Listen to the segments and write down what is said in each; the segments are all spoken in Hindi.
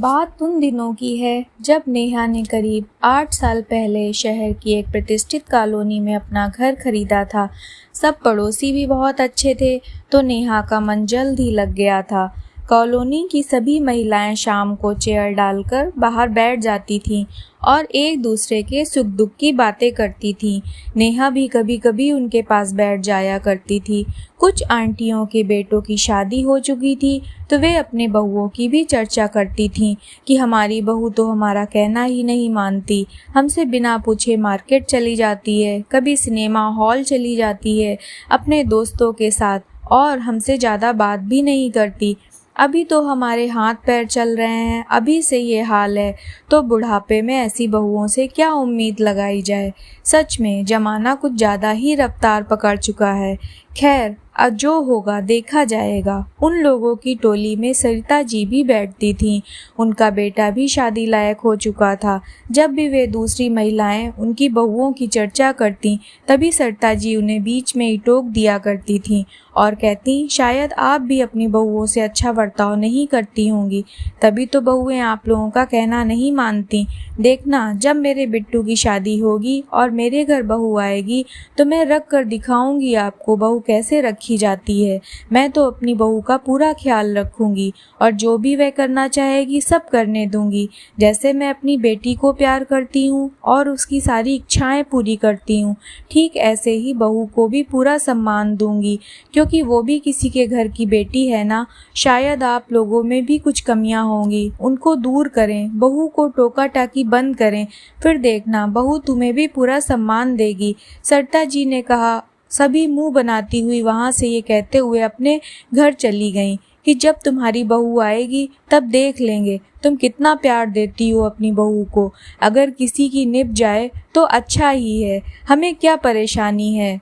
बात उन दिनों की है जब नेहा ने करीब 8 साल पहले शहर की एक प्रतिष्ठित कॉलोनी में अपना घर खरीदा था। सब पड़ोसी भी बहुत अच्छे थे, तो नेहा का मन जल्द ही लग गया था। कॉलोनी की सभी महिलाएं शाम को चेयर डालकर बाहर बैठ जाती थीं और एक दूसरे के सुख दुख की बातें करती थीं। नेहा भी कभी कभी उनके पास बैठ जाया करती थी। कुछ आंटियों के बेटों की शादी हो चुकी थी, तो वे अपने बहुओं की भी चर्चा करती थीं कि हमारी बहू तो हमारा कहना ही नहीं मानती, हमसे बिना पूछे मार्केट चली जाती है, कभी सिनेमा हॉल चली जाती है अपने दोस्तों के साथ और हमसे ज़्यादा बात भी नहीं करती। अभी तो हमारे हाथ पैर चल रहे हैं, अभी से ये हाल है तो बुढ़ापे में ऐसी बहुओं से क्या उम्मीद लगाई जाए। सच में ज़माना कुछ ज़्यादा ही रफ्तार पकड़ चुका है। खैर, अब जो होगा देखा जाएगा। उन लोगों की टोली में सरिता जी भी बैठती थीं। उनका बेटा भी शादी लायक हो चुका था। जब भी वे दूसरी महिलाएं उनकी बहुओं की चर्चा करती, तभी सरिता जी उन्हें बीच में ही टोक दिया करती थीं और कहती, शायद आप भी अपनी बहुओं से अच्छा बर्ताव नहीं करती होंगी, तभी तो बहुएं आप लोगों का कहना नहीं मानती। देखना, जब मेरे बिट्टू की शादी होगी और मेरे घर बहू आएगी तो मैं रख कर दिखाऊंगी आपको बहू कैसे रखी जाती है। मैं तो अपनी बहू का पूरा ख्याल रखूंगी और जो भी वह करना चाहेगी सब करने दूंगी। जैसे मैं अपनी बेटी को प्यार करती हूँ और उसकी सारी इच्छाएं पूरी करती हूँ, ठीक ऐसे ही बहू को भी पूरा सम्मान दूंगी, क्योंकि वो भी किसी के घर की बेटी है ना। शायद आप लोगों में भी कुछ कमियां होंगी, उनको दूर करें, बहू को टोका टाकी बंद करें, फिर देखना बहू तुम्हें भी पूरा सम्मान देगी। सरिता जी ने कहा। सभी मुंह बनाती हुई वहां से ये कहते हुए अपने घर चली गईं कि जब तुम्हारी बहू आएगी तब देख लेंगे तुम कितना प्यार देती हो अपनी बहू को। अगर किसी की निभ जाए तो अच्छा ही है, हमें क्या परेशानी है।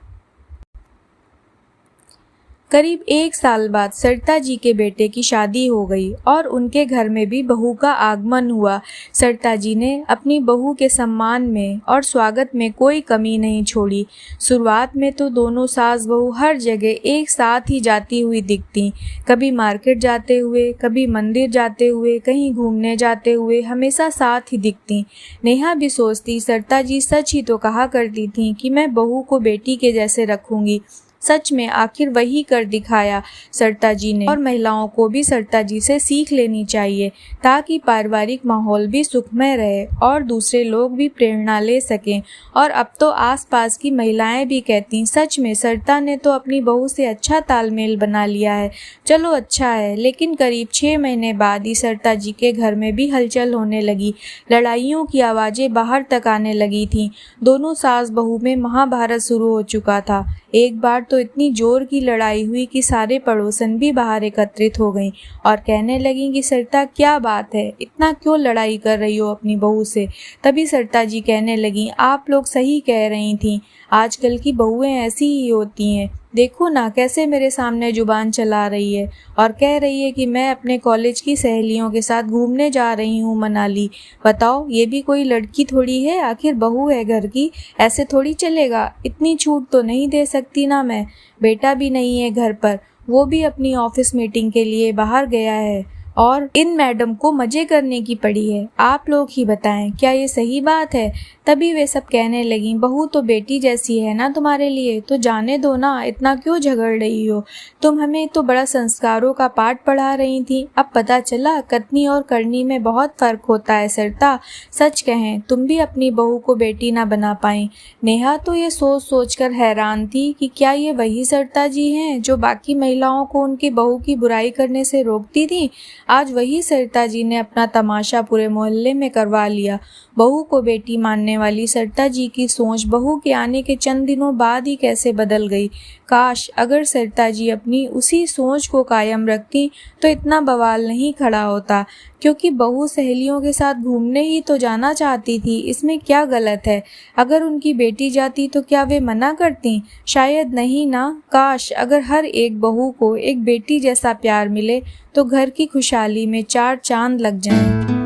करीब 1 साल बाद सरिता जी के बेटे की शादी हो गई और उनके घर में भी बहू का आगमन हुआ। सरिता जी ने अपनी बहू के सम्मान में और स्वागत में कोई कमी नहीं छोड़ी। शुरुआत में तो दोनों सास बहू हर जगह एक साथ ही जाती हुई दिखती, कभी मार्केट जाते हुए, कभी मंदिर जाते हुए, कहीं घूमने जाते हुए, हमेशा साथ ही दिखती। नेहा भी सोचती, सरिता जी सच ही तो कहा करती थी कि मैं बहू को बेटी के जैसे रखूंगी। सच में आखिर वही कर दिखाया सरिता जी ने, और महिलाओं को भी सरिता जी से सीख लेनी चाहिए ताकि पारिवारिक माहौल भी सुखमय रहे और दूसरे लोग भी प्रेरणा ले सकें। और अब तो आसपास की महिलाएं भी कहती, सच में सरिता ने तो अपनी बहू से अच्छा तालमेल बना लिया है। चलो अच्छा है। लेकिन करीब 6 महीने बाद ही सरिता जी के घर में भी हलचल होने लगी। लड़ाइयों की आवाज़ें बाहर तक आने लगी थीं। दोनों सास बहू में महाभारत शुरू हो चुका था। एक बार तो इतनी जोर की लड़ाई हुई कि सारे पड़ोसन भी बाहर एकत्रित हो गईं और कहने लगीं कि सरिता क्या बात है, इतना क्यों लड़ाई कर रही हो अपनी बहू से। तभी सरिता जी कहने लगीं, आप लोग सही कह रही थीं, आजकल की बहुएं ऐसी ही होती हैं। देखो ना कैसे मेरे सामने जुबान चला रही है और कह रही है कि मैं अपने कॉलेज की सहेलियों के साथ घूमने जा रही हूँ मनाली। बताओ, ये भी कोई लड़की थोड़ी है, आखिर बहू है घर की, ऐसे थोड़ी चलेगा। इतनी छूट तो नहीं दे सकती ना मैं। बेटा भी नहीं है घर पर, वो भी अपनी ऑफिस मीटिंग के लिए बाहर गया है और इन मैडम को मजे करने की पड़ी है। आप लोग ही बताएं, क्या ये सही बात है। तभी वे सब कहने लगी, बहू तो बेटी जैसी है ना तुम्हारे लिए, तो जाने दो ना, इतना क्यों झगड़ रही हो। तुम हमें तो बड़ा संस्कारों का पाठ पढ़ा रही थी, अब पता चला कथनी और करनी में बहुत फर्क होता है। सरिता, सच कहें तुम भी अपनी बहू को बेटी ना बना पाई। नेहा तो ये सोच सोच कर हैरान थी कि क्या ये वही सरिता जी हैं जो बाकी महिलाओं को उनकी बहू की बुराई करने से रोकती थी। आज वही सरिता जी ने अपना तमाशा पूरे मोहल्ले में करवा लिया। बहू को बेटी मानने वाली सरिता जी की सोच बहू के आने के चंद दिनों बाद ही कैसे बदल गई। काश अगर सरिता जी अपनी उसी सोच को कायम रखती तो इतना बवाल नहीं खड़ा होता, क्योंकि बहू सहेलियों के साथ घूमने ही तो जाना चाहती थी, इसमें क्या गलत है। अगर उनकी बेटी जाती तो क्या वे मना करती? शायद नहीं ना। काश अगर हर एक बहू को एक बेटी जैसा प्यार मिले तो घर की खुशहाली में 4 चांद लग जाएं।